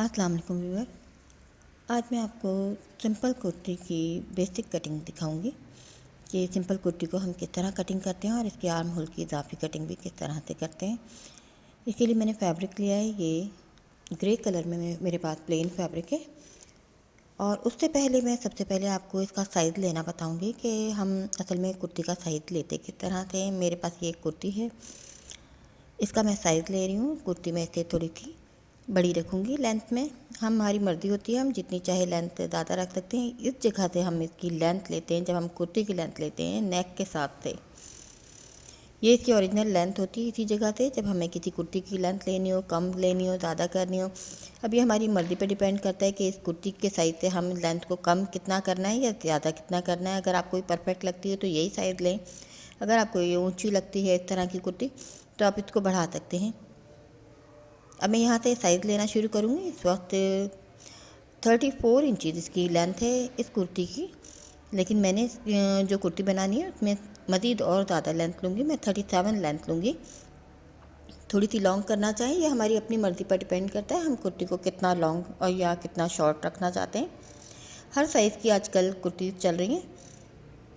अस्सलाम वालेकुम व्यूअर। आज मैं आपको सिंपल कुर्ती की बेसिक कटिंग दिखाऊंगी कि सिंपल कुर्ती को हम किस तरह कटिंग करते हैं और इसके आर्म होल की इजाफी कटिंग भी किस तरह से करते हैं। इसके लिए मैंने फैब्रिक लिया है, ये ग्रे कलर में मेरे पास प्लेन फैब्रिक है। और उससे पहले मैं सबसे पहले आपको इसका साइज़ लेना बताऊँगी कि हम असल में कुर्ती का साइज़ लेते किस तरह से। मेरे पास ये एक कुर्ती है, इसका मैं साइज़ ले रही हूँ। कुर्ती में से थोड़ी सी बड़ी रखूँगी लेंथ में। हमारी मर्ज़ी होती है, हम जितनी चाहे लेंथ ज़्यादा रख सकते हैं। इस जगह से हम इसकी लेंथ लेते हैं, जब हम कुर्ती की लेंथ लेते हैं नेक के साथ से, ये इसकी ओरिजिनल लेंथ होती है। इसी जगह से जब हमें किसी कुर्ती की लेंथ लेनी हो, कम लेनी हो, ज़्यादा करनी हो, अब ये हमारी मर्ज़ी पर डिपेंड करता है कि इस कुर्ती के साइज़ से हम लेंथ को कम कितना करना है या ज़्यादा कितना करना है। अगर आपको परफेक्ट लगती है तो यही साइज़ लें। अगर आपको ये ऊँची लगती है इस तरह की कुर्ती तो आप इसको बढ़ा सकते हैं। अब मैं यहाँ से साइज़ लेना शुरू करूँगी। इस वक्त 34 इंचज़ इसकी लेंथ है इस कुर्ती की, लेकिन मैंने जो कुर्ती बनानी है उसमें मज़ीद और ज़्यादा लेंथ लूँगी। मैं 37 लेंथ लूँगी। थोड़ी सी लॉन्ग करना चाहें, ये हमारी अपनी मर्ज़ी पर डिपेंड करता है हम कुर्ती को कितना लॉन्ग और या कितना शॉर्ट रखना चाहते हैं। हर साइज़ की आजकल कुर्ती चल रही हैं,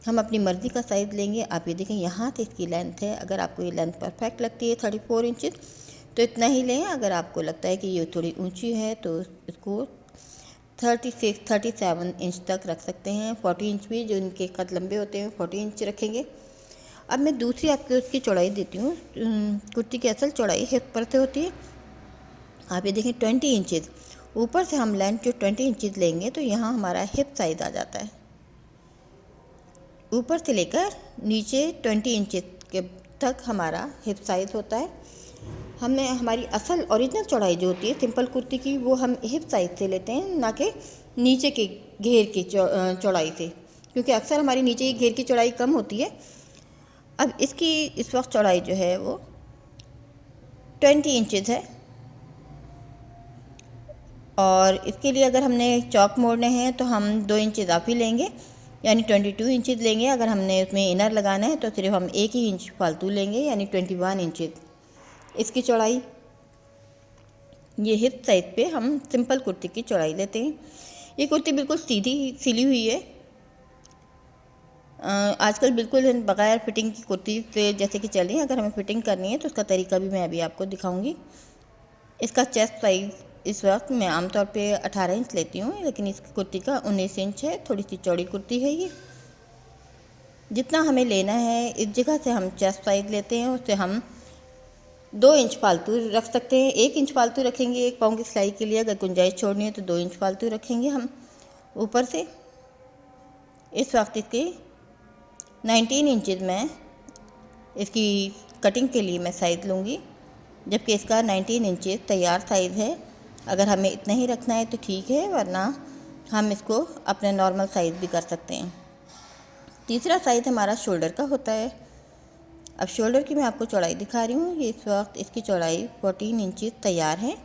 हम अपनी मर्ज़ी का साइज़ लेंगे। आप ये देखें, यहाँ से इसकी लेंथ है। अगर आपको ये लेंथ परफेक्ट लगती है 34 इंचज़ तो इतना ही लें। अगर आपको लगता है कि ये थोड़ी ऊंची है तो इसको 36 37 इंच तक रख सकते हैं। 40 इंच भी, जो इनके कद लंबे होते हैं 40 इंच रखेंगे। अब मैं दूसरी आपको उसकी चौड़ाई देती हूँ। कुर्ती की असल चौड़ाई हिप पर से होती है। आप ये देखें 20 इंचज़ ऊपर से हम लेंथ जो 20 इंचज़ लेंगे तो यहाँ हमारा हिप साइज़ आ जाता है। ऊपर से लेकर नीचे 20 इंच के तक हमारा हिप साइज़ होता है। हमने हमारी असल ओरिजिनल चौड़ाई जो होती है सिंपल कुर्ती की, वो हम हिप साइज़ से लेते हैं, ना कि नीचे के घेर की चौड़ाई से, क्योंकि अक्सर हमारी नीचे की घेर की चौड़ाई कम होती है। अब इसकी इस वक्त चौड़ाई जो है वो 20 इंचज़ है। और इसके लिए अगर हमने चौक मोड़ने हैं तो हम 2 इंच इजाफी लेंगे, यानी 22 इंचज़ लेंगे। अगर हमने उसमें इनर लगाना है तो सिर्फ हम 1 ही इंच फालतू लेंगे, यानी 21 इंचज़ इसकी चौड़ाई। ये हिप साइज़ पे हम सिंपल कुर्ती की चौड़ाई लेते हैं। ये कुर्ती बिल्कुल सीधी सिली हुई है। आजकल बिल्कुल बग़ैर फिटिंग की कुर्ती से जैसे कि चल रही है। अगर हमें फ़िटिंग करनी है तो उसका तरीका भी मैं अभी आपको दिखाऊंगी। इसका चेस्ट साइज़ इस वक्त मैं आमतौर पे 18 इंच लेती हूँ, लेकिन इस कुर्ती का 19 इंच है। थोड़ी सी चौड़ी कुर्ती है ये। जितना हमें लेना है इस जगह से हम चेस्ट साइज़ लेते हैं, उससे हम 2 इंच फालतू रख सकते हैं। 1 इंच फालतू रखेंगे 1 पाँव की सिलाई के लिए। अगर गुंजाइश छोड़नी है तो 2 इंच फालतू रखेंगे हम ऊपर से। इस वक्त इसके 19 इंचज़ में इसकी कटिंग के लिए मैं साइज़ लूँगी, जबकि इसका 19 इंचज़ तैयार साइज़ है। अगर हमें इतना ही रखना है तो ठीक है, वरना हम इसको अपने नॉर्मल साइज़ भी कर सकते हैं। तीसरा साइज़ हमारा शोल्डर का होता है। अब शोल्डर की मैं आपको चौड़ाई दिखा रही हूँ। ये इस वक्त इसकी चौड़ाई 14 इंचज़ तैयार है।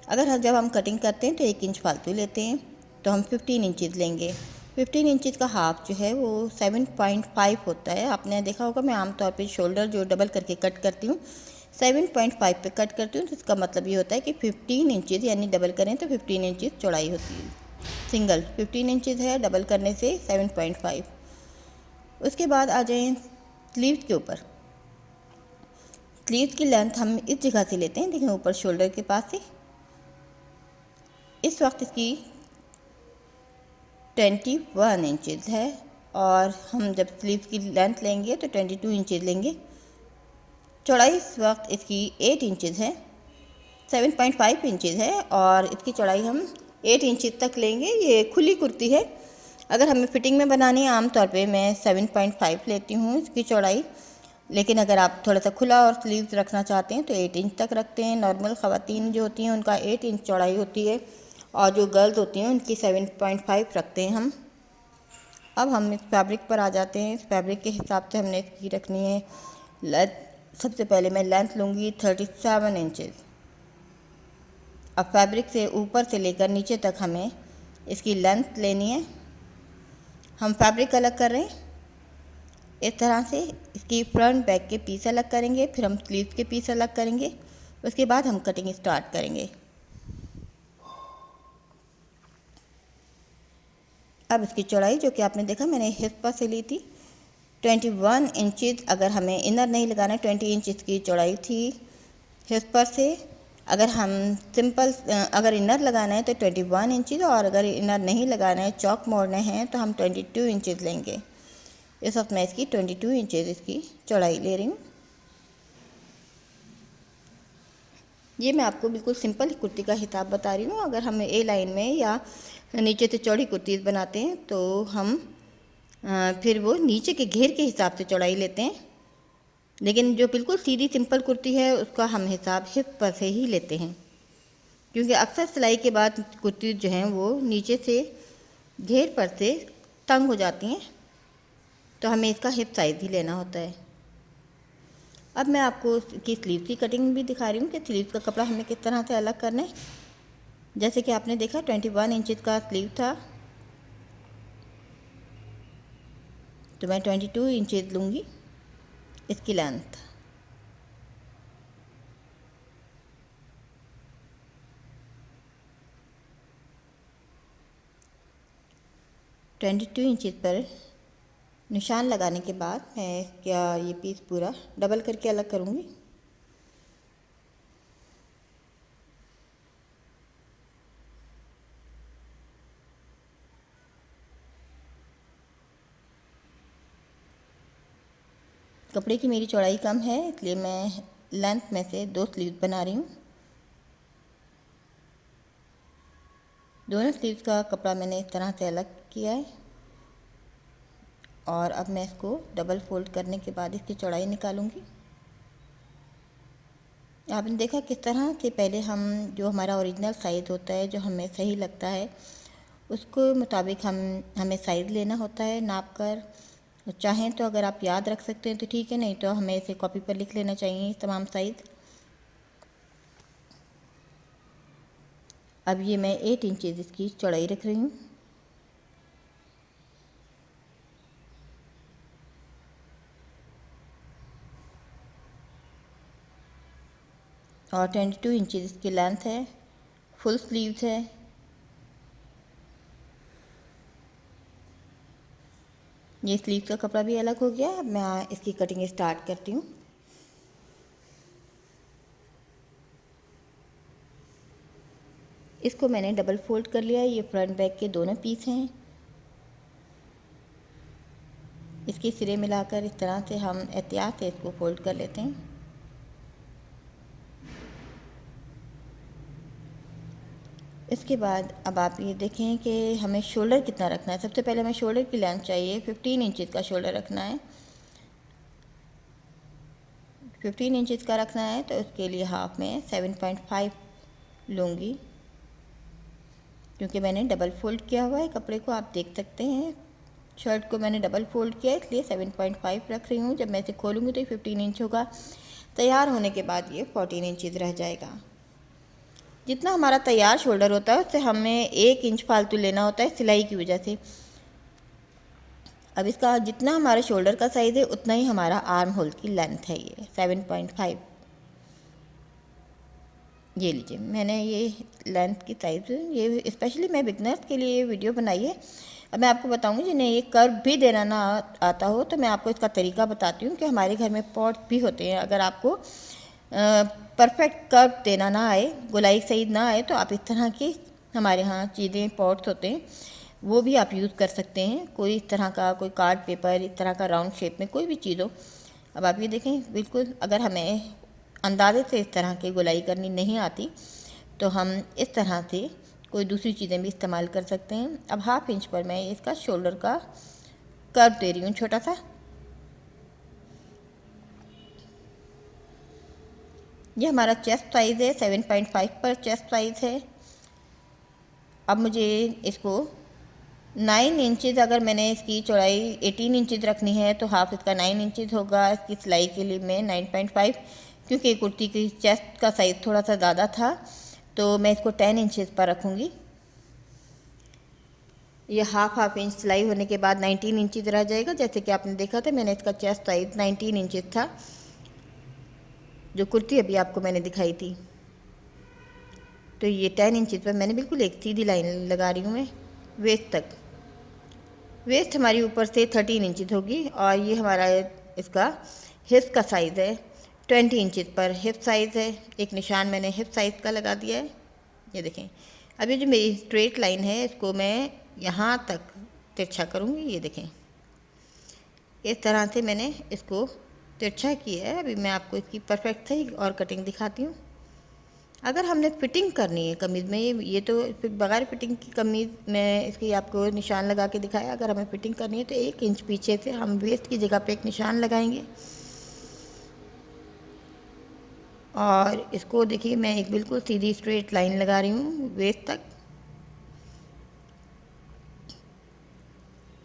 अगर जब हम कटिंग करते हैं तो 1 इंच फालतू लेते हैं, तो हम 15 इंचज़ लेंगे। 15 इंचज़ का हाफ जो है वो 7.5 होता है। आपने देखा होगा मैं आमतौर पे शोल्डर जो डबल करके कट करती हूँ 7.5 पे कट करती हूँ, तो इसका मतलब ये होता है कि 15 इंचज़, यानी डबल करें तो 15 इंचज़ चौड़ाई होती है। सिंगल 15 इंचज़ है, डबल करने से 7.5। उसके बाद आ जाएँ स्लीव्स के ऊपर। स्लीव्स की लेंथ हम इस जगह से लेते हैं, देखें ऊपर शोल्डर के पास से। इस वक्त इसकी 21 इंचज़ है, और हम जब स्लीव्स की लेंथ लेंगे तो 22 इंचज़ लेंगे। चौड़ाई इस वक्त इसकी 8 इंचज़ है, 7.5 इंचज़ है, और इसकी चौड़ाई हम 8 इंच तक लेंगे। ये खुली कुर्ती है। अगर हमें फ़िटिंग में बनानी है आमतौर पे मैं 7.5 लेती हूँ इसकी चौड़ाई, लेकिन अगर आप थोड़ा सा खुला और स्लीव्स रखना चाहते हैं तो 8 इंच तक रखते हैं। नॉर्मल ख़वातीन जो होती हैं उनका 8 इंच चौड़ाई होती है, और जो गर्ल्स होती हैं उनकी 7.5 रखते हैं हम। अब हम इस फैब्रिक पर आ जाते हैं। इस फैब्रिक के हिसाब से हमने इसकी रखनी है लेंथ। सबसे पहले मैं लेंथ लूँगी 37 इंचज़। अब फैब्रिक से ऊपर से लेकर नीचे तक हमें इसकी लेंथ लेनी है। हम फैब्रिक अलग कर रहे हैं इस तरह से। इसकी फ्रंट बैक के पीस अलग करेंगे, फिर हम स्लीव्स के पीस अलग करेंगे, उसके बाद हम कटिंग स्टार्ट करेंगे। अब इसकी चौड़ाई जो कि आपने देखा मैंने हिप से ली थी 21 इंचज़। अगर हमें इनर नहीं लगाना है 20 इंच इसकी चौड़ाई थी हिप से। अगर हम सिंपल अगर इनर लगाना है तो 21 इंचज़, और अगर इनर नहीं लगाना है चौक मोड़ने हैं तो हम 22 इंचज़ लेंगे। इस वक्त मैं इसकी 22 इंचज़ इसकी चौड़ाई ले रही हूँ। ये मैं आपको बिल्कुल सिंपल कुर्ती का हिसाब बता रही हूँ। अगर हम ए लाइन में या नीचे से चौड़ी कुर्तीज़ बनाते हैं तो हम फिर वो नीचे के घेर के हिसाब से चौड़ाई लेते हैं, लेकिन जो बिल्कुल सीधी सिंपल कुर्ती है उसका हम हिसाब हिप पर से ही लेते हैं, क्योंकि अक्सर सिलाई के बाद कुर्ती जो हैं वो नीचे से घेर पर से तंग हो जाती हैं, तो हमें इसका हिप साइज़ ही लेना होता है। अब मैं आपको इसकी स्लीव की कटिंग भी दिखा रही हूँ कि स्लीव का कपड़ा हमें किस तरह से अलग करना है। जैसे कि आपने देखा 21 इंचज़ का स्लीव था, तो मैं 22 इंचज़ लूँगी इसकी लेंथ। ट्वेंटी टू इंचज़ पर निशान लगाने के बाद मैं क्या ये पीस पूरा डबल करके अलग करूँगी। कपड़े की मेरी चौड़ाई कम है, इसलिए मैं लेंथ में से 2 स्लीव बना रही हूँ। दोनों स्लीव का कपड़ा मैंने इस तरह से अलग किया है, और अब मैं इसको डबल फोल्ड करने के बाद इसकी चौड़ाई निकालूंगी। आपने देखा किस तरह से पहले हम जो हमारा ओरिजिनल साइज़ होता है, जो हमें सही लगता है उसको मुताबिक हमें साइज़ लेना होता है नाप कर। चाहें तो अगर आप याद रख सकते हैं तो ठीक है, नहीं तो हमें इसे कॉपी पर लिख लेना चाहिए तमाम साइज़। अब ये मैं 8 इंचज़ इसकी चौड़ाई रख रही हूँ। और 22 इंचज़ इसकी लेंथ है, फुल स्लीव्स है। ये स्लीव का कपड़ा भी अलग हो गया। अब मैं इसकी कटिंग स्टार्ट करती हूँ। इसको मैंने डबल फोल्ड कर लिया है। ये फ्रंट बैक के दोनों पीस हैं। इसके सिरे मिलाकर इस तरह से हम एहतियात से इसको फोल्ड कर लेते हैं। इसके बाद अब आप ये देखें कि हमें शोल्डर कितना रखना है। सबसे पहले हमें शोल्डर की लेंथ चाहिए 15 इंचज़ का शोल्डर रखना है। 15 इंचज़ का रखना है तो उसके लिए हाफ में 7.5 लूँगी, क्योंकि मैंने डबल फोल्ड किया हुआ है कपड़े को। आप देख सकते हैं शर्ट को मैंने डबल फोल्ड किया, इसलिए 7.5 रख रही हूँ। जब मैं इसे खोलूँगी तो 15 इंच होगा। तैयार होने के बाद ये 14 इंचज़ रह जाएगा। जितना हमारा तैयार शोल्डर होता है उससे हमें 1 इंच फालतू लेना होता है सिलाई की वजह से। अब इसका जितना हमारे शोल्डर का साइज़ है उतना ही हमारा आर्म होल की लेंथ है। ये 7.5 ये लीजिए, मैंने ये लेंथ की साइज़ ये स्पेशली मैं बिगनर्स के लिए ये वीडियो बनाई है। अब मैं आपको बताऊंगी जिन्हें ये कर्व भी देना ना आता हो तो मैं आपको इसका तरीका बताती हूँ कि हमारे घर में पॉट भी होते हैं। अगर आपको परफेक्ट कर्व देना ना आए, गोलाई सही ना आए, तो आप इस तरह की हमारे यहाँ चीज़ें पॉट्स होते हैं वो भी आप यूज़ कर सकते हैं। कोई इस तरह का कोई कार्ड पेपर इस तरह का राउंड शेप में कोई भी चीज़ हो। अब आप ये देखें बिल्कुल, अगर हमें अंदाजे से इस तरह की गोलाई करनी नहीं आती तो हम इस तरह से कोई दूसरी चीज़ें भी इस्तेमाल कर सकते हैं। अब हाफ इंच पर मैं इसका शोल्डर का कर्व दे रही हूँ छोटा सा। ये हमारा चेस्ट साइज़ है, 7.5 पर चेस्ट साइज़ है। अब मुझे इसको 9 इंचज़, अगर मैंने इसकी चौड़ाई 18 इंचज़ रखनी है तो हाफ इसका 9 इंचज़ होगा। इसकी सिलाई के लिए मैं 9.5, क्योंकि कुर्ती की चेस्ट का साइज़ थोड़ा सा ज़्यादा था तो मैं इसको 10 इंचज़ पर रखूँगी। ये हाफ इंच सिलाई होने के बाद 19 इंचज़ रह जाएगा। जैसे कि आपने देखा था मैंने इसका चेस्ट साइज़ 19 इंचज़ था, जो कुर्ती अभी आपको मैंने दिखाई थी। तो ये 10 इंचज़ पर मैंने बिल्कुल एक सीधी लाइन लगा रही हूँ मैं वेस्ट तक। वेस्ट हमारी ऊपर से 13 इंचज़ होगी और ये हमारा इसका हिप्स का साइज़ है 20 इंचज़ पर हिप साइज़ है। एक निशान मैंने हिप साइज़ का लगा दिया है। ये देखें, अब ये जो मेरी स्ट्रेट लाइन है इसको मैं यहाँ तक तिरछा करूँगी। ये देखें, इस तरह से मैंने इसको तिरछा किया है। अभी मैं आपको इसकी परफेक्ट सही और कटिंग दिखाती हूँ। अगर हमने फिटिंग करनी है कमीज़ में, ये तो बगैर फिटिंग की कमीज़ में इसकी आपको निशान लगा के दिखाया। अगर हमें फिटिंग करनी है तो 1 इंच पीछे से हम वेस्ट की जगह पे एक निशान लगाएंगे और इसको देखिए मैं एक बिल्कुल सीधी स्ट्रेट लाइन लगा रही हूँ वेस्ट तक।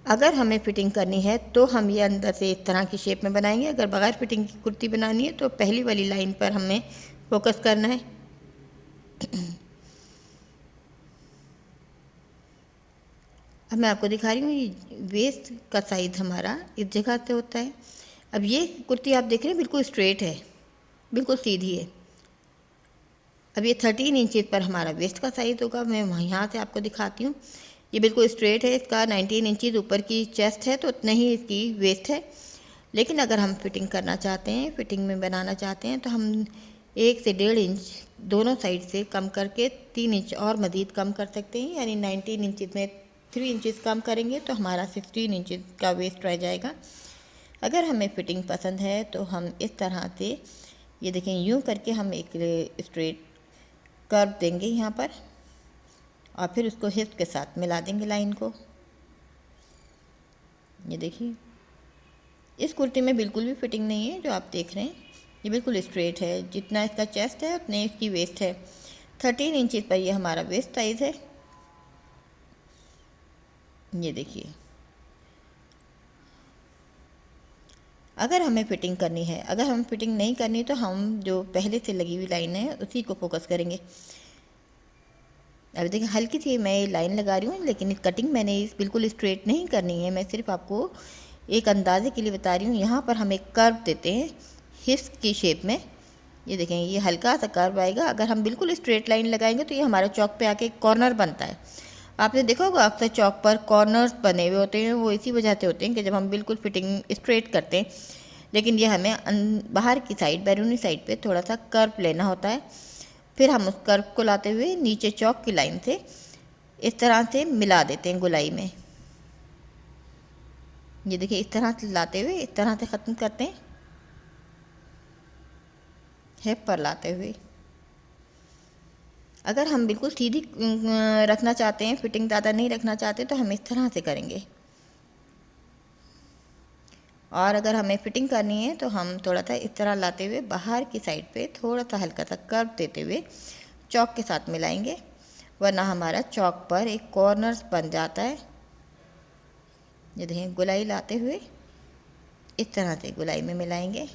अगर हमें फिटिंग करनी है तो हम ये अंदर से इस तरह की शेप में बनाएंगे। अगर बगैर फिटिंग की कुर्ती बनानी है तो पहली वाली लाइन पर हमें फोकस करना है। अब मैं आपको दिखा रही हूँ ये वेस्ट का साइज़ हमारा इस जगह से होता है। अब ये कुर्ती आप देख रहे हैं बिल्कुल स्ट्रेट है, बिल्कुल सीधी है। अब ये 13 इंचज़ पर हमारा वेस्ट का साइज़ होगा। मैं यहाँ से आपको दिखाती हूँ। ये बिल्कुल स्ट्रेट है, इसका 19 इंचज़ ऊपर की चेस्ट है तो उतना ही इसकी वेस्ट है। लेकिन अगर हम फिटिंग करना चाहते हैं, फिटिंग में बनाना चाहते हैं तो हम 1 से 1.5 इंच दोनों साइड से कम करके 3 इंच और मज़ीद कम कर सकते हैं। यानी 19 इंचज़ में 3 इंचज़ कम करेंगे तो हमारा 16 इंचज़ का वेस्ट रह जाएगा। अगर हमें फिटिंग पसंद है तो हम इस तरह से ये देखें यूँ करके हम एक स्ट्रेट कर्व देंगे यहाँ पर और फिर उसको हिप्स के साथ मिला देंगे लाइन को। ये देखिए, इस कुर्ती में बिल्कुल भी फिटिंग नहीं है जो आप देख रहे हैं। ये बिल्कुल स्ट्रेट है, जितना इसका चेस्ट है उतने इसकी वेस्ट है। 13 इंचज़ पर ये हमारा वेस्ट साइज़ है। ये देखिए, अगर हमें फ़िटिंग करनी है, अगर हम फिटिंग नहीं करनी तो हम जो पहले से लगी हुई लाइन है उसी को फोकस करेंगे। अभी देखिए हल्की सी मैं ये लाइन लगा रही हूँ, लेकिन कटिंग मैंने इस बिल्कुल स्ट्रेट नहीं करनी है। मैं सिर्फ आपको एक अंदाजे के लिए बता रही हूँ। यहाँ पर हम एक कर्व देते हैं हिप्स की शेप में। ये देखें, ये हल्का सा कर्व आएगा। अगर हम बिल्कुल स्ट्रेट लाइन लगाएंगे तो ये हमारे चौक पे आके कॉर्नर बनता है। आपने देखा होगा अक्सर चौक पर कॉर्नर्स बने हुए होते हैं, वो इसी वजह से होते हैं कि जब हम बिल्कुल फिटिंग स्ट्रेट करते हैं। लेकिन ये हमें बाहर की साइड, बैरूनी साइड पे थोड़ा सा कर्व लेना होता है। फिर हम उस कर्व को लाते हुए नीचे चौक की लाइन से इस तरह से मिला देते हैं गोलाई में। ये देखिए, इस तरह से लाते हुए इस तरह से ख़त्म करते हैं, हिप पर लाते हुए। अगर हम बिल्कुल सीधी रखना चाहते हैं, फिटिंग ज़्यादा नहीं रखना चाहते तो हम इस तरह से करेंगे। और अगर हमें फिटिंग करनी है तो हम थोड़ा सा इस तरह लाते हुए बाहर की साइड पे थोड़ा सा हल्का सा कर्व देते हुए चौक के साथ मिलाएंगे, वरना हमारा चौक पर एक कॉर्नर्स बन जाता है। ये देखें, गोलाई लाते हुए इस तरह से गोलाई में मिलाएंगे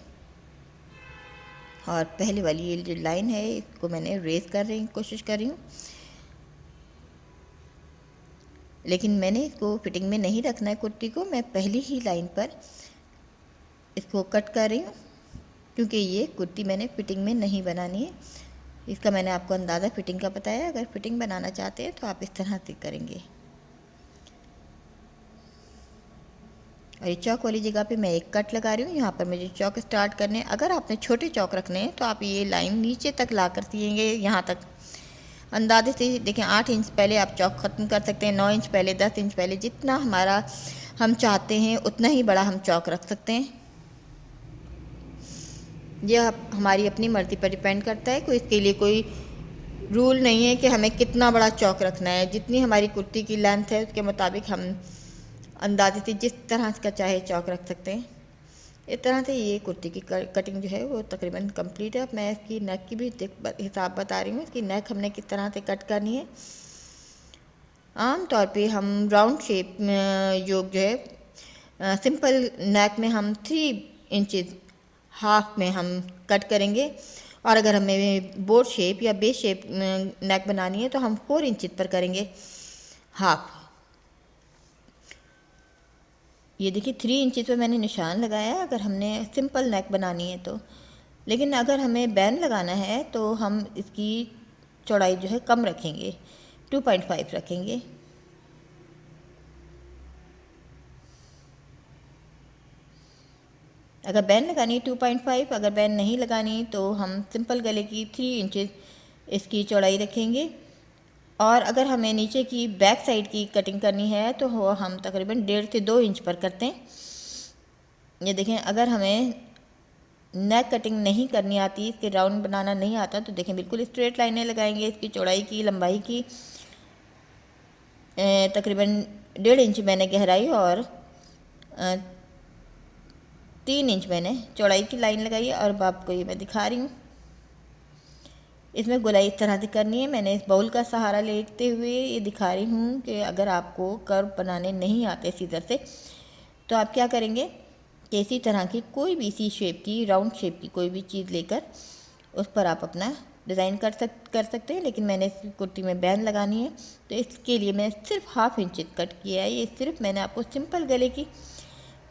और पहले वाली ये जो लाइन है इसको मैंने रेस कर रही कोशिश कर रही हूँ, लेकिन मैंने इसको फिटिंग में नहीं रखना है कुर्ती को। मैं पहली ही लाइन पर इसको कट कर रही हूँ क्योंकि ये कुर्ती मैंने फिटिंग में नहीं बनानी है। इसका मैंने आपको अंदाज़ा फिटिंग का बताया। अगर फिटिंग बनाना चाहते हैं तो आप इस तरह से करेंगे। और ये चौक वाली जगह पे मैं एक कट लगा रही हूँ। यहाँ पर मुझे चौक स्टार्ट करने हैं। अगर आपने छोटे चौक रखने हैं तो आप ये लाइन नीचे तक ला कर सिएंगे। यहाँ तक अंदाजे से देखें, 8 इंच पहले आप चौक ख़त्म कर सकते हैं, 9 इंच पहले, 10 इंच पहले, जितना हमारा हम चाहते हैं उतना ही बड़ा हम चौक रख सकते हैं। यह हमारी अपनी मर्ज़ी पर डिपेंड करता है। कोई इसके लिए कोई रूल नहीं है कि हमें कितना बड़ा चौक रखना है। जितनी हमारी कुर्ती की लेंथ है उसके मुताबिक हम अंदाजे से जिस तरह का चाहे चौक रख सकते हैं। इस तरह से ये कुर्ती की कटिंग जो है वो तकरीबन कंप्लीट है। अब मैं इसकी नेक की भी हिसाब बता रही हूँ। इसकी नेक हमने किस तरह से कट करनी है। आम तौर पे हम राउंड शेप जो है सिंपल नेक में हम 3 इंचज़ हाफ में हम कट करेंगे, और अगर हमें बोट शेप या बेस शेप नेक बनानी है तो हम 4 इंचज़ पर करेंगे हाफ। ये देखिए 3 इंचज़ पे मैंने निशान लगाया है अगर हमने सिंपल नेक बनानी है तो। लेकिन अगर हमें बैन लगाना है तो हम इसकी चौड़ाई जो है कम रखेंगे, 2.5 रखेंगे। अगर बैन लगानी है 2.5, अगर बैन नहीं लगानी तो हम सिंपल गले की 3 इंचेस इसकी चौड़ाई रखेंगे। और अगर हमें नीचे की बैक साइड की कटिंग करनी है तो वो हम तकरीबन 1.5 से 2 इंच पर करते हैं। ये देखें, अगर हमें नेक कटिंग नहीं करनी आती, इसके राउंड बनाना नहीं आता, तो देखें बिल्कुल स्ट्रेट लाइनें लगाएंगे। इसकी चौड़ाई की लंबाई की तकरीबन 1.5 इंच मैंने गहराई और 3 इंच मैंने चौड़ाई की लाइन लगाई है। और अब आपको ये मैं दिखा रही हूँ, इसमें गोलाई इस तरह से करनी है। मैंने इस बाउल का सहारा लेते हुए ये दिखा रही हूँ कि अगर आपको कर्व बनाने नहीं आते सीजर से, तो आप क्या करेंगे कि इसी तरह की कोई भी सी शेप की, राउंड शेप की कोई भी चीज़ लेकर उस पर आप अपना डिज़ाइन कर सकते हैं। लेकिन मैंने इस कुर्ती में बैन लगानी है, तो इसके लिए मैं सिर्फ 1/2 इंच कट किया है। ये सिर्फ मैंने आपको सिंपल गले की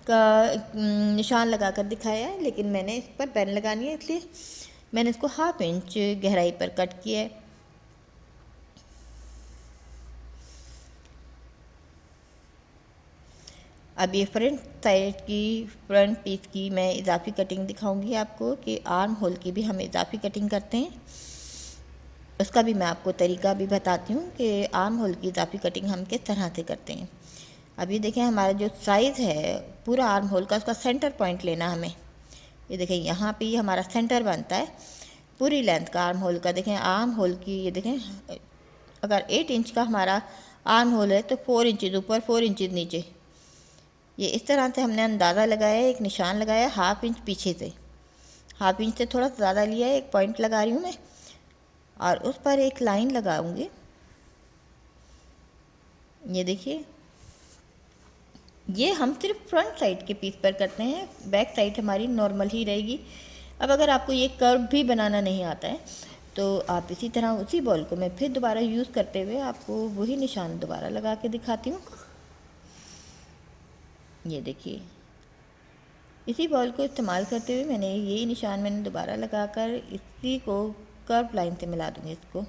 का निशान लगा कर दिखाया है, लेकिन मैंने इस पर बैन लगानी है, इसलिए मैंने इसको 1/2 इंच गहराई पर कट किया है। अब ये फ्रंट पीस की मैं इजाफी कटिंग दिखाऊंगी आपको कि आर्म होल की भी हम इजाफी कटिंग करते हैं। उसका भी मैं आपको तरीका भी बताती हूँ कि आर्म होल की इजाफी कटिंग हम किस तरह से करते हैं। अब ये देखें, हमारा जो साइज़ है पूरा आर्म होल का, उसका सेंटर पॉइंट लेना हमें। ये देखें, यहाँ पे ये हमारा सेंटर बनता है पूरी लेंथ का आर्म होल का। देखें आर्म होल की, ये देखें, अगर 8 इंच का हमारा आर्म होल है तो 4 इंचज़ ऊपर 4 इंचज़ नीचे, ये इस तरह से हमने अंदाज़ा लगाया है। एक निशान लगाया 1/2 इंच पीछे से, 1/2 इंच से थोड़ा ज़्यादा लिया है, एक पॉइंट लगा रही हूँ मैं और उस पर एक लाइन लगाऊंगी। ये देखिए, ये हम सिर्फ फ्रंट साइड के पीस पर करते हैं, बैक साइड हमारी नॉर्मल ही रहेगी। अब अगर आपको ये कर्व भी बनाना नहीं आता है तो आप इसी तरह उसी बॉल को मैं फिर दोबारा यूज़ करते हुए आपको वही निशान दोबारा लगा के दिखाती हूँ। ये देखिए, इसी बॉल को इस्तेमाल करते हुए मैंने यही निशान मैंने दोबारा लगाकर इसी को कर्व लाइन से मिला दूँगी इसको।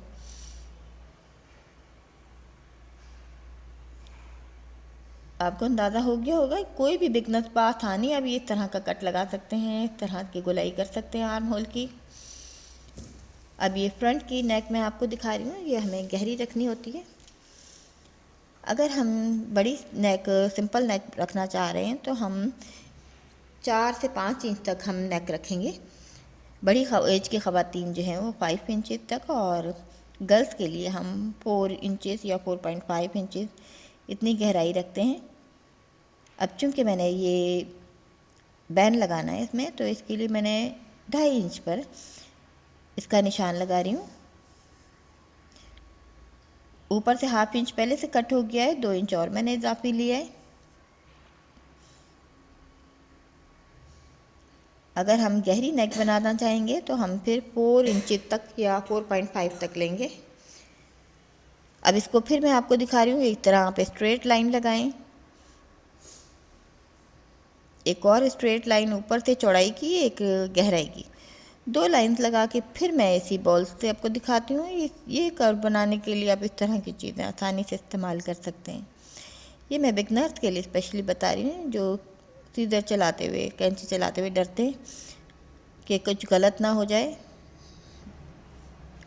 आपको अंदाज़ा हो गया होगा, कोई भी बिगनर्स पर आसानी अब ये इस तरह का कट लगा सकते हैं, इस तरह की गोलाई कर सकते हैं आर्म होल की। अब ये फ्रंट की नेक मैं आपको दिखा रही हूँ, ये हमें गहरी रखनी होती है। अगर हम बड़ी नेक, सिंपल नेक रखना चाह रहे हैं तो हम 4 से 5 इंच तक हम नेक रखेंगे। बड़ी एज की ख़वातीन जो हैं वो 5 इंचज़ तक, और गर्ल्स के लिए हम 4 इंचज़ या 4.5 इंचज़ इतनी गहराई रखते हैं। अब चूँकि मैंने ये बैन लगाना है इसमें, तो इसके लिए मैंने 2.5 इंच पर इसका निशान लगा रही हूँ। ऊपर से 1/2 इंच पहले से कट हो गया है, 2 इंच और मैंने इजाफी लिया है। अगर हम गहरी नेक बनाना चाहेंगे तो हम फिर 4 इंच तक या 4.5 तक लेंगे। अब इसको फिर मैं आपको दिखा रही हूँ, एक तरह आप स्ट्रेट लाइन लगाएं, एक और स्ट्रेट लाइन ऊपर से चौड़ाई की, एक गहराई की, 2 लाइंस लगा के फिर मैं इसी बॉल से आपको दिखाती हूँ। ये कर्व बनाने के लिए आप इस तरह की चीज़ें आसानी से इस्तेमाल कर सकते हैं। ये मैं बिगनर्स के लिए स्पेशली बता रही हूँ जो सीजर चलाते हुए, कैंची चलाते हुए डरते हैं कि कुछ गलत ना हो जाए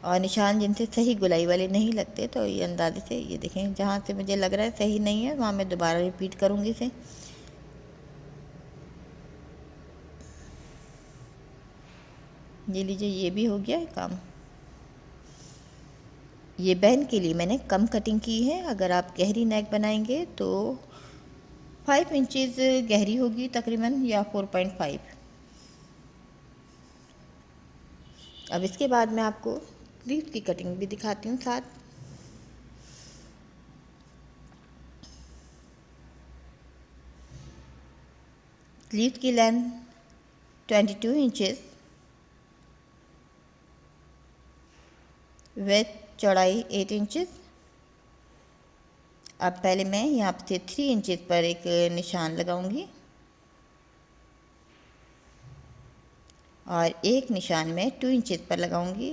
और निशान जिनसे सही गुलाई वाले नहीं लगते। तो ये अंदाजे से, ये देखें, जहाँ से मुझे लग रहा है सही नहीं है वहाँ मैं दोबारा रिपीट करूँगी इसे। ये लीजिए, ये भी हो गया है काम। ये बैन के लिए मैंने कम कटिंग की है। अगर आप गहरी नेक बनाएंगे तो 5 इंचज़ गहरी होगी तकरीबन, या 4.5। अब इसके बाद मैं आपको स्लीव की कटिंग भी दिखाती हूँ साथ। स्लीव की लेंथ 22 इंचज़, विड्थ चौड़ाई 8 इंचज़। अब पहले मैं यहाँ से 3 इंचज़ पर एक निशान लगाऊंगी और एक निशान में 2 इंचज़ पर लगाऊंगी।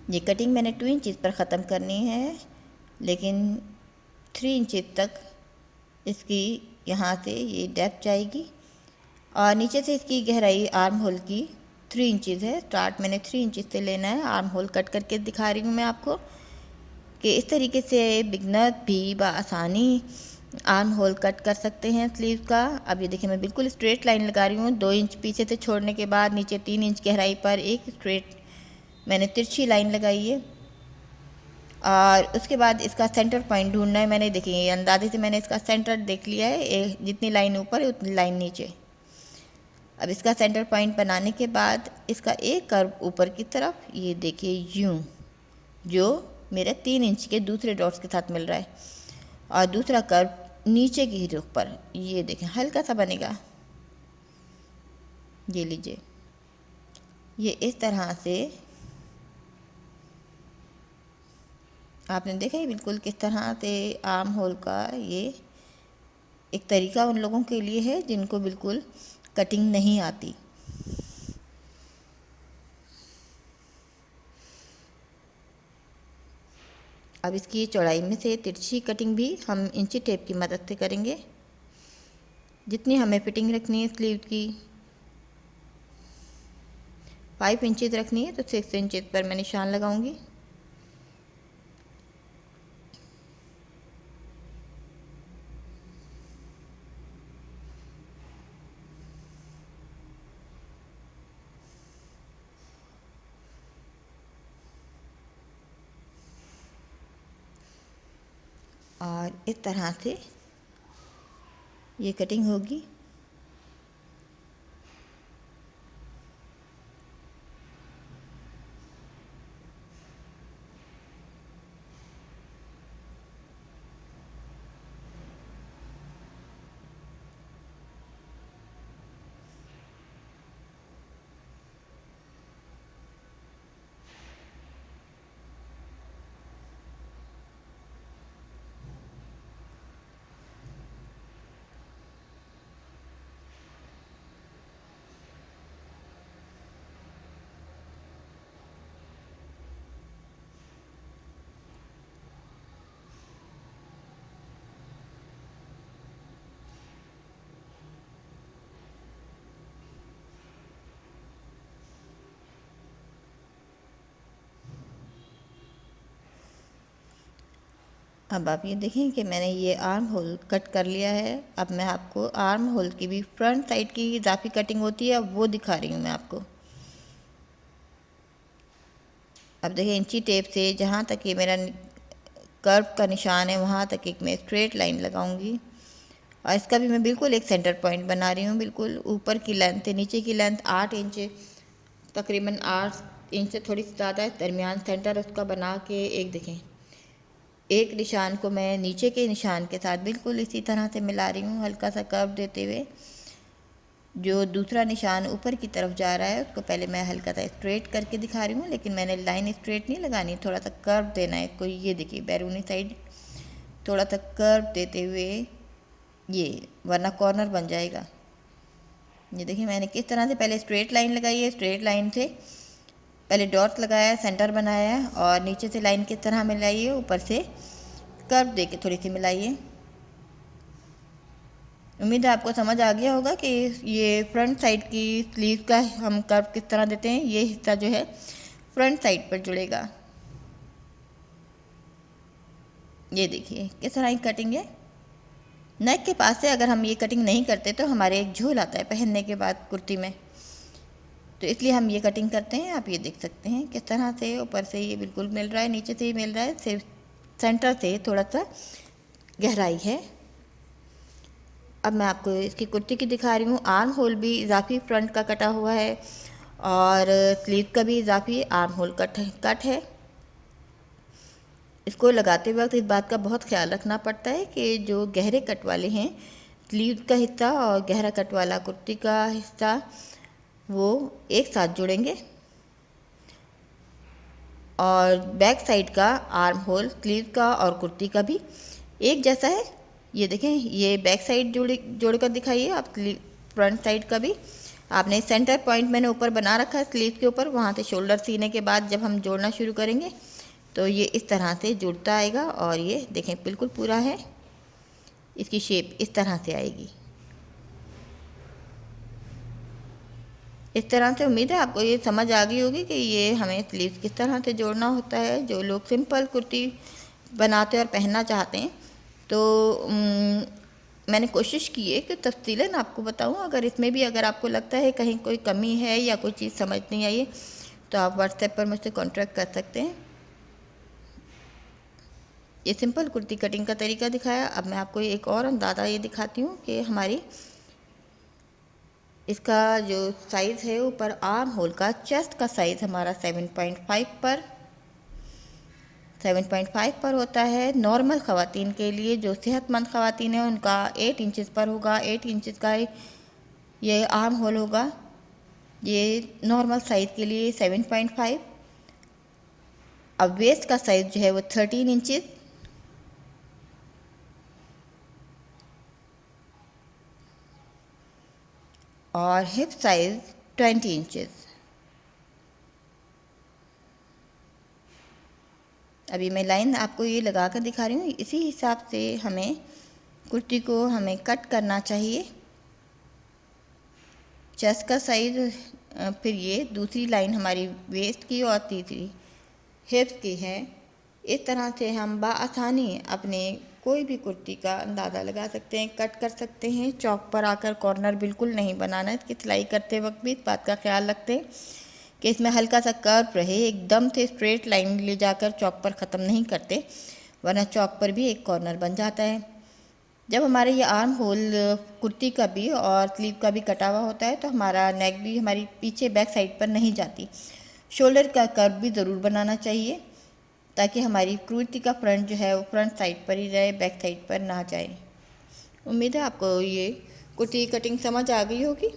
ये कटिंग मैंने 2 इंचज़ पर ख़त्म करनी है, लेकिन 3 इंच तक इसकी यहाँ से ये डेप्थ जाएगी और नीचे से इसकी गहराई आर्म होल की 3 इंच है। स्टार्ट मैंने 3 इंच से लेना है। आर्म होल कट करके दिखा रही हूँ मैं आपको कि इस तरीके से बिगनर भी बआसानी आर्म होल कट कर सकते हैं स्लीव का। अब ये देखिए मैं बिल्कुल स्ट्रेट लाइन लगा रही हूँ। 2 इंच पीछे से छोड़ने के बाद नीचे 3 इंच गहराई पर एक स्ट्रेट मैंने तिरछी लाइन लगाई है और उसके बाद इसका सेंटर पॉइंट ढूंढना है। मैंने देखिए अंदाजे से मैंने इसका सेंटर देख लिया है, जितनी लाइन ऊपर है उतनी लाइन नीचे। अब इसका सेंटर पॉइंट बनाने के बाद इसका एक कर्व ऊपर की तरफ ये देखिए यूं, जो मेरे 3 इंच के दूसरे डॉट्स के साथ मिल रहा है, और दूसरा कर्व नीचे की रुख पर ये देखें हल्का सा बनेगा। ये लीजिए, ये इस तरह से आपने देखा ही बिल्कुल किस तरह से आर्म होल का ये एक तरीका उन लोगों के लिए है जिनको बिल्कुल कटिंग नहीं आती। अब इसकी चौड़ाई में से तिरछी कटिंग भी हम इंची टेप की मदद से करेंगे। जितनी हमें फिटिंग रखनी है स्लीव की 5 इंचेस रखनी है तो 6 इंचेस पर मैं निशान लगाऊंगी। और इस तरह से ये कटिंग होगी। अब आप ये देखें कि मैंने ये आर्म होल कट कर लिया है। अब मैं आपको आर्म होल की भी फ्रंट साइड की इजाफी कटिंग होती है वो दिखा रही हूँ मैं आपको। अब देखिए इंची टेप से जहाँ तक ये मेरा कर्व का निशान है वहाँ तक एक मैं स्ट्रेट लाइन लगाऊंगी और इसका भी मैं बिल्कुल एक सेंटर पॉइंट बना रही हूँ। बिल्कुल ऊपर की लेंथ है, नीचे की लेंथ 8 इंच, तकरीबन 8 इंच से थोड़ी सी ज़्यादा है। दरमियान सेंटर उसका बना के एक देखें एक निशान को मैं नीचे के निशान के साथ बिल्कुल इसी तरह से मिला रही हूँ, हल्का सा कर्व देते हुए। जो दूसरा निशान ऊपर की तरफ जा रहा है उसको पहले मैं हल्का सा स्ट्रेट करके दिखा रही हूँ, लेकिन मैंने लाइन स्ट्रेट नहीं लगानी, थोड़ा सा कर्व देना है इसको। ये देखिए बैरूनी साइड थोड़ा सा कर्व देते हुए ये, वरना कॉर्नर बन जाएगा। ये देखिए मैंने किस तरह से पहले स्ट्रेट लाइन लगाई है, स्ट्रेट लाइन से पहले डॉट्स लगाया, सेंटर बनाया और नीचे से लाइन किस तरह मिलाई है, ऊपर से कर्व दे के थोड़ी सी मिलाई है। उम्मीद है आपको समझ आ गया होगा कि ये फ्रंट साइड की स्लीव का हम कर्व किस तरह देते हैं। ये हिस्सा जो है फ्रंट साइड पर जुड़ेगा। ये देखिए किस तरह की कटिंग है। नेक के पास से अगर हम ये कटिंग नहीं करते तो हमारे एक झोल आता है पहनने के बाद कुर्ती में, तो इसलिए हम ये कटिंग करते हैं। आप ये देख सकते हैं किस तरह से ऊपर से ये बिल्कुल मिल रहा है, नीचे से ही मिल रहा है, सिर्फ सेंटर से थोड़ा सा गहराई है। अब मैं आपको इसकी कुर्ती की दिखा रही हूँ। आर्म होल भी इजाफी फ्रंट का कटा हुआ है और स्लीव का भी इजाफी आर्म होल कट है। इसको लगाते वक्त इस बात का बहुत ख्याल रखना पड़ता है कि जो गहरे कट वाले हैं स्लीव का हिस्सा और गहरा कट वाला कुर्ती का हिस्सा वो एक साथ जुड़ेंगे। और बैक साइड का आर्म होल स्लीव का और कुर्ती का भी एक जैसा है। ये देखें ये बैक साइड जोड़कर दिखाइए आप। फ्रंट साइड का भी आपने सेंटर पॉइंट मैंने ऊपर बना रखा है स्लीव के ऊपर, वहाँ से शोल्डर सीने के बाद जब हम जोड़ना शुरू करेंगे तो ये इस तरह से जुड़ता आएगा और ये देखें बिल्कुल पूरा है, इसकी शेप इस तरह से आएगी। इस तरह से उम्मीद है आपको ये समझ आ गई होगी कि ये हमें स्लीव्स किस तरह से जोड़ना होता है। जो लोग सिंपल कुर्ती बनाते और पहनना चाहते हैं तो मैंने कोशिश की है कि तफसीलन आपको बताऊं। अगर इसमें भी अगर आपको लगता है कहीं कोई कमी है या कोई चीज़ समझ नहीं आई है तो आप व्हाट्सएप पर मुझसे कॉन्टैक्ट कर सकते हैं। ये सिंपल कुर्ती कटिंग का तरीका दिखाया। अब मैं आपको एक और अंदाज़ा ये दिखाती हूँ कि हमारी इसका जो साइज़ है ऊपर आर्म होल का, चेस्ट का साइज़ हमारा 7.5 पर होता है। नॉर्मल ख़वातीन के लिए, जो सेहतमंद ख़वातीन हैं, उनका 8 इंचज़ पर होगा। 8 इंचज़ का ये आर्म होल होगा। ये नॉर्मल साइज़ के लिए 7.5। अब वेस्ट का साइज़ जो है वो 13 इंचज़ और हिप साइज़ 20 इंचज़। अभी मैं लाइन आपको ये लगा कर दिखा रही हूँ। इसी हिसाब से हमें कुर्ती को हमें कट करना चाहिए। चेस्ट का साइज़, फिर ये दूसरी लाइन हमारी वेस्ट की और तीसरी हिप्स की है। इस तरह से हम बआसानी अपने कोई भी कुर्ती का अंदाज़ा लगा सकते हैं, कट कर सकते हैं। चौक पर आकर कॉर्नर बिल्कुल नहीं बनाना है। इसकी सिलाई करते वक्त भी इस बात का ख्याल रखते हैं कि इसमें हल्का सा कर्व रहे, एकदम से स्ट्रेट लाइन ले जाकर चौक पर ख़त्म नहीं करते, वरना चौक पर भी एक कॉर्नर बन जाता है। जब हमारे ये आर्म होल कुर्ती का भी और स्लीव का भी कटा हुआ होता है तो हमारा नेक भी हमारी पीछे बैक साइड पर नहीं जाती। शोल्डर का कर्व भी ज़रूर बनाना चाहिए ताकि हमारी कुर्ती का फ्रंट जो है वो फ्रंट साइड पर ही रहे, बैक साइड पर ना जाए। उम्मीद है आपको ये कुर्ती कटिंग समझ आ गई होगी।